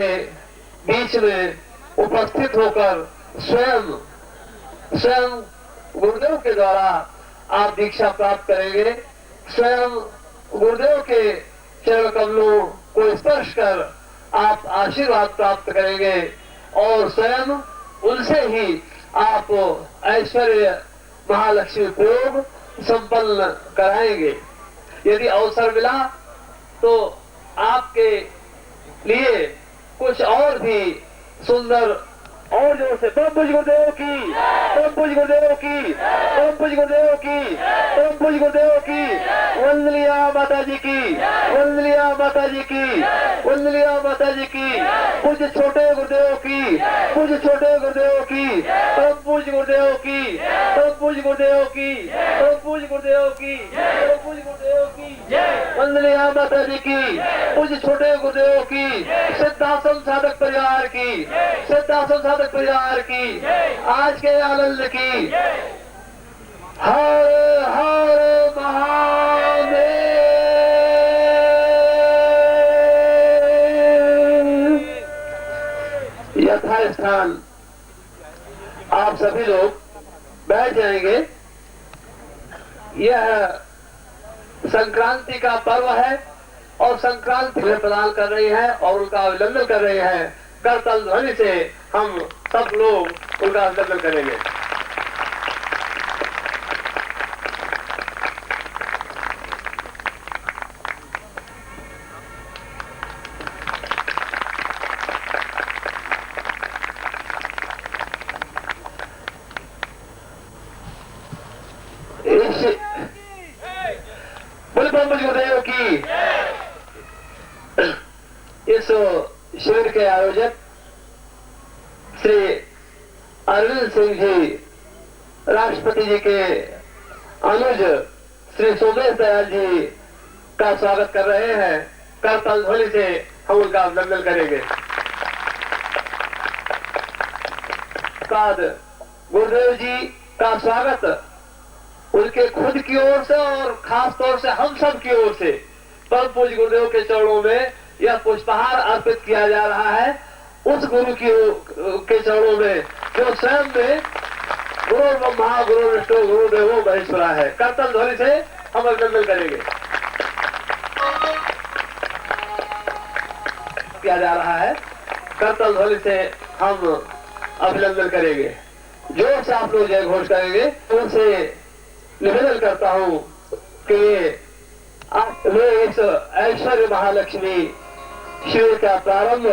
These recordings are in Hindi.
बीच में उपस्थित होकर स्वयं गुरुदेव के द्वारा आप दीक्षा प्राप्त करेंगे। स्वयं गुरुदेव के चरण कमलों को स्पर्श कर आप आशीर्वाद प्राप्त करेंगे और स्वयं उनसे ही आप ऐश्वर्य महालक्ष्मी प्रयोग संपन्न कराएंगे। यदि अवसर मिला तो आपके लिए कुछ और भी सुंदर और जोर से परम पूज्य गुरुदेव की, परम पूज्य गुरुदेव की, परम पूज्य गुरुदेव की, परम पूज्य गुरुदेव की, वंदलिया माता जी की, वंदलिया माता जी की, वंदलिया माता जी की, पूज्य छोटे गुरुदेव की, पूज्य छोटे गुरुदेव की, परम पूज्य गुरुदेव की, परम पूज्य गुरुदेव की, परम पूज्य गुरुदेव की, परम पूज्य गुरुदेव की, वंदलिया माता जी की, पूज्य छोटे गुरुदेव की, सिद्धाश्रम साधक परिवार की, सिद्धाश्रम साधक परिवार की, आज के आनंद की। हर हर महादेव। यथास्थान आप सभी लोग बैठ जाएंगे। यह संक्रांति का पर्व है और संक्रांति में प्रदान कर रही है और उनका अभिनंदन कर रहे हैं। करतल ध्वनि से हम सब लोग उनका अभिनंदन करेंगे। बोले परम पूज्य गुरुदेव की। इस शिविर के आयोजक श्री अरविंद सिंह जी राष्ट्रपति जी के अनुज श्री सोमेश दयाल जी का स्वागत कर रहे हैं। करताल ध्वनि से हम उनका अभिनंदन करेंगे। गुरुदेव जी का स्वागत उनके खुद की ओर से और खास तौर से हम सब की ओर से परम पूज्य गुरुदेव के चरणों में यह पुष्पहार अर्पित किया जा रहा है उस गुरु के चरणों में जो स्वयं में गुरु ब्रह्मा गुरु विष्णु गुरुदेवो महेश्वरा है। करतल ध्वनि से हम अभिनंदन करेंगे। किया जा रहा है करतल ध्वनि से हम अभिनंदन करेंगे। जोर से आप लोग जय घोष करेंगे। उनसे निवेदन करता हूँ कि वे इस ऐश्वर्य महालक्ष्मी शिविर का प्रारंभ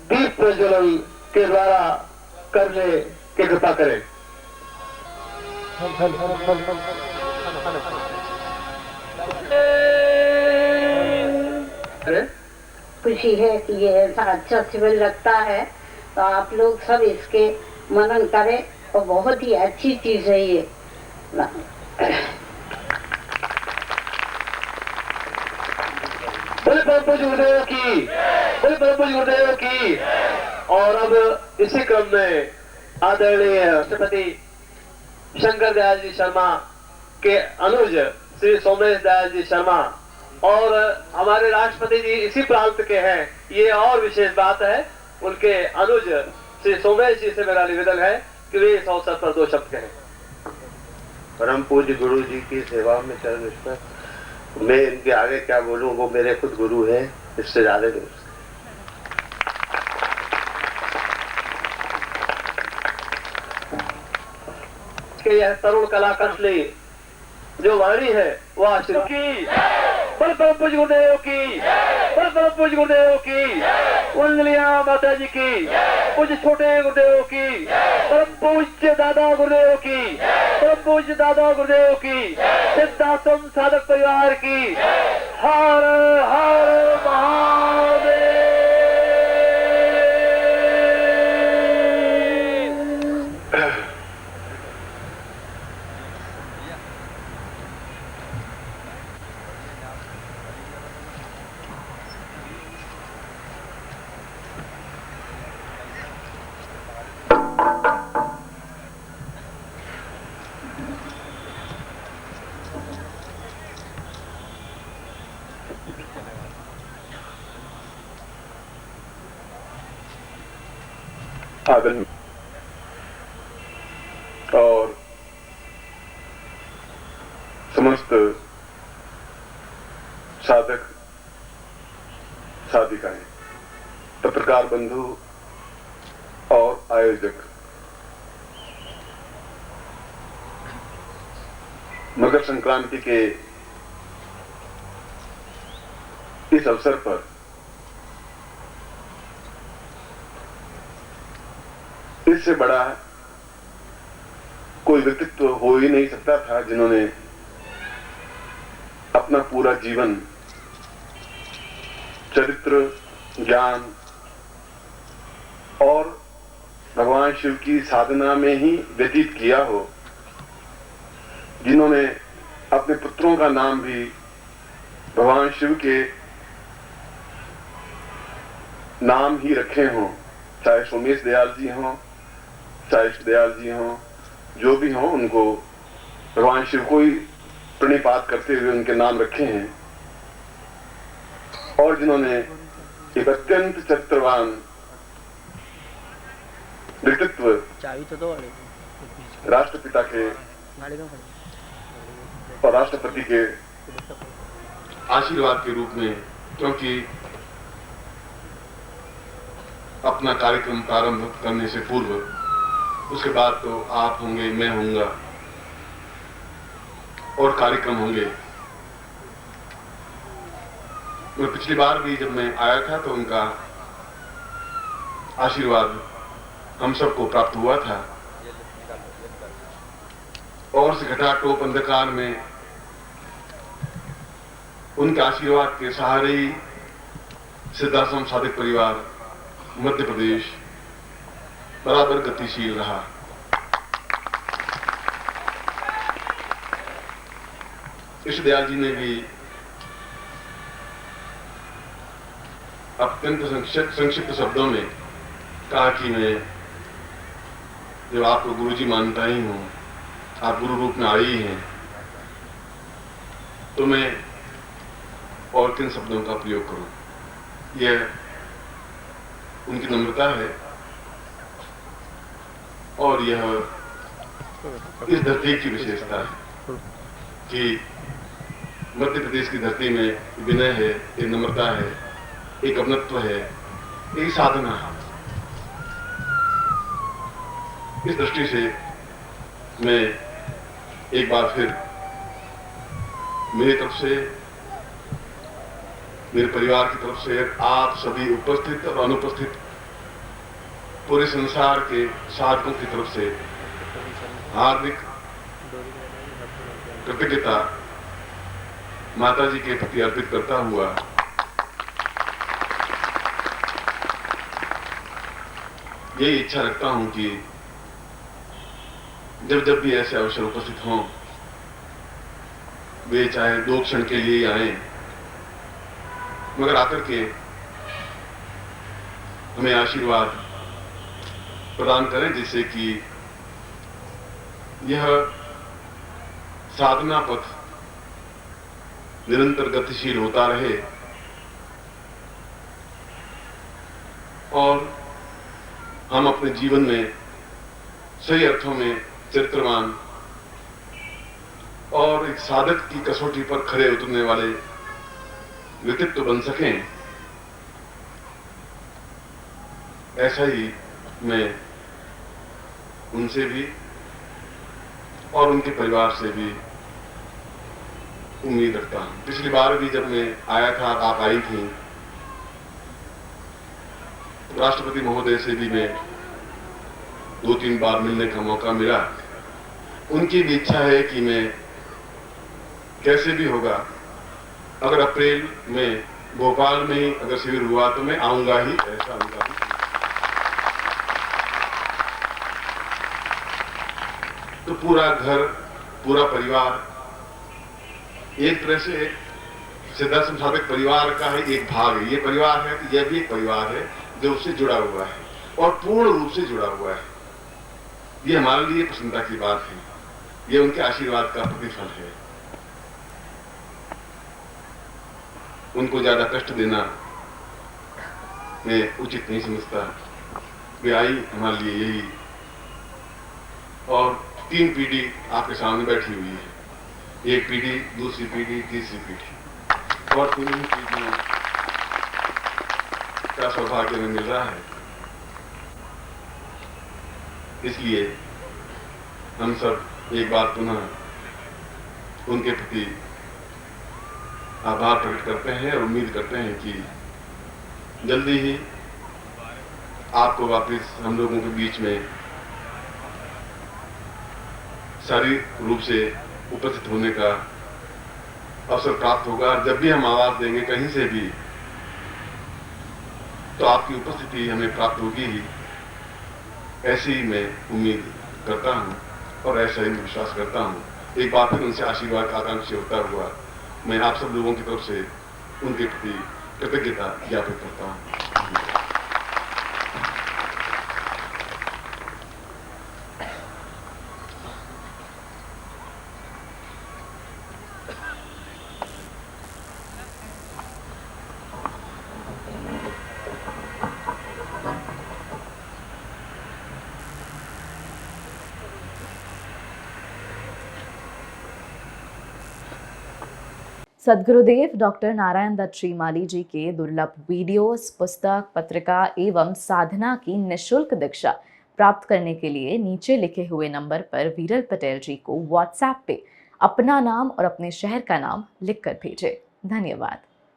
दीप प्रज्वलन के द्वारा करने की कृपा करें। खुशी है कि ये ऐसा अच्छा शिविर लगता है तो आप लोग सब इसके मनन करें और बहुत ही अच्छी चीज है ये। बोले परम पूज्य गुरुदेव की, बोले परम पूज्य गुरुदेव की। और अब इसी क्रम में आदरणीय राष्ट्रपति शंकर दयाल जी शर्मा के अनुज श्री सोमेश दयाल जी शर्मा और हमारे राष्ट्रपति जी इसी प्रांत के हैं, ये और विशेष बात है। उनके अनुज श्री सोमेश जी से मेरा निवेदन है कि वे इस अवसर पर 2 शब्द कहें। परम पूज्य गुरु जी की सेवा में चरण स्पर्श। मैं इनके आगे क्या बोलूं, वो मेरे खुद गुरु हैं, इससे ज्यादा नहीं। यह तरुण कलाकंठली जो वाणी है वह आशीर्वाद की। बल परम पूज्य गुरुदेव की, बल परम पूज्य गुरुदेव की, वंदलिया माता जी की, पूज्य छोटे गुरुदेव की, परम पूज्य दादा गुरुदेव की, परम पूज्य दादा गुरुदेव की, सिद्धाश्रम साधक परिवार की। हर हर महादेव। साधन और समस्त साधक साधिकाएं, पत्रकार बंधु और आयोजक, मकर संक्रांति के इस अवसर पर इससे बड़ा कोई व्यक्तित्व हो ही नहीं सकता था जिन्होंने अपना पूरा जीवन चरित्र, ज्ञान और भगवान शिव की साधना में ही व्यतीत किया हो, जिन्होंने अपने पुत्रों का नाम भी भगवान शिव के नाम ही रखे हों, चाहे सोमेश दयाल जी हों, चाहे इष्ट दयाल जी हों, जो भी हों, उनको भगवान शिव को ही प्रणिपात करते हुए उनके नाम रखे हैं। और जिन्होंने एक अत्यंत चरित्रवान व्यक्तित्व राष्ट्रपिता के और राष्ट्रपति के आशीर्वाद के रूप में, क्योंकि अपना कार्यक्रम प्रारंभ करने से पूर्व उसके बाद तो आप होंगे, मैं होऊंगा और कार्यक्रम होंगे। मैं पिछली बार भी जब मैं आया था तो उनका आशीर्वाद हम सबको प्राप्त हुआ था और इस घटाटोप अंधकार में उनके आशीर्वाद के सहारे ही सिद्धाश्रम साधक परिवार मध्य प्रदेश बराबर गतिशील रहा। इष्ट दयाल जी ने भी अत्यंत संक्षिप्त शब्दों में कहा कि मैं जब आपको गुरु जी मानता ही हूं, आप गुरु रूप में आए ही हैं, तो मैं और किन शब्दों का प्रयोग करूं। यह उनकी नम्रता है और यह इस धरती की विशेषता है कि मध्य प्रदेश की धरती में विनय है, एक नम्रता है, एक अपनत्व है, एक साधना है। इस दृष्टि से मैं एक बार फिर मेरी तरफ से, मेरे परिवार की तरफ से, आप सभी उपस्थित और अनुपस्थित पूरे संसार के साधकों की तरफ से हार्दिक कृतज्ञता माता जी के प्रति अर्पित करता हुआ यही इच्छा रखता हूं कि जब जब भी ऐसे अवसर उपस्थित हों, वे चाहे 2 क्षण के लिए आए, मगर आकर के हमें आशीर्वाद प्रदान करें, जिससे कि यह साधना पथ निरंतर गतिशील होता रहे और हम अपने जीवन में सही अर्थों में चरित्रवान और एक साधक की कसौटी पर खरे उतरने वाले व्यक्तित्व बन सकें। ऐसा ही मैं उनसे भी और उनके परिवार से भी उम्मीद रखता हूं। पिछली बार भी जब मैं आया था, आप आई थी, राष्ट्रपति महोदय से भी मैं 2-3 बार मिलने का मौका मिला। उनकी भी इच्छा है कि मैं कैसे भी होगा, अगर अप्रैल में भोपाल में ही अगर शिविर हुआ तो मैं आऊंगा ही, ऐसा उनका भी। तो पूरा घर, पूरा परिवार एक तरह से सिद्धाश्रम साधक परिवार का ही एक भाग है। ये परिवार है तो यह भी एक परिवार है जो उससे जुड़ा हुआ है और पूर्ण रूप से जुड़ा हुआ है। ये हमारे लिए प्रसन्नता की बात है, ये उनके आशीर्वाद का प्रतिफल है। उनको ज्यादा कष्ट देना मैं उचित नहीं समझता, वे आई हमारे लिए यही, और 3 पीढ़ी आपके सामने बैठी हुई है, एक पीढ़ी, दूसरी पीढ़ी, तीसरी पीढ़ी, और 3 पीढ़ियों का सौभाग्य हमें मिल रहा है। इसलिए हम सब एक बार पुनः उनके प्रति आभार प्रकट करते हैं और उम्मीद करते हैं कि जल्दी ही आपको वापस हम लोगों के बीच में शारीरिक रूप से उपस्थित होने का अवसर प्राप्त होगा। जब भी हम आवाज देंगे कहीं से भी, तो आपकी उपस्थिति हमें प्राप्त होगी ही, ऐसी ही मैं उम्मीद करता हूं और ऐसा ही मैं विश्वास करता हूं। एक बार फिर उनसे आशीर्वाद आकांक्षी होता हुआ मैं आप सब लोगों की तरफ से उनके प्रति कृतज्ञता ज्ञापित करता हूं। सद्गुरुदेव डॉक्टर नारायण दत्त श्रीमाली जी के दुर्लभ वीडियोस, पुस्तक, पत्रिका एवं साधना की निःशुल्क दीक्षा प्राप्त करने के लिए नीचे लिखे हुए नंबर पर वीरल पटेल जी को व्हाट्सएप पे अपना नाम और अपने शहर का नाम लिखकर भेजें। धन्यवाद।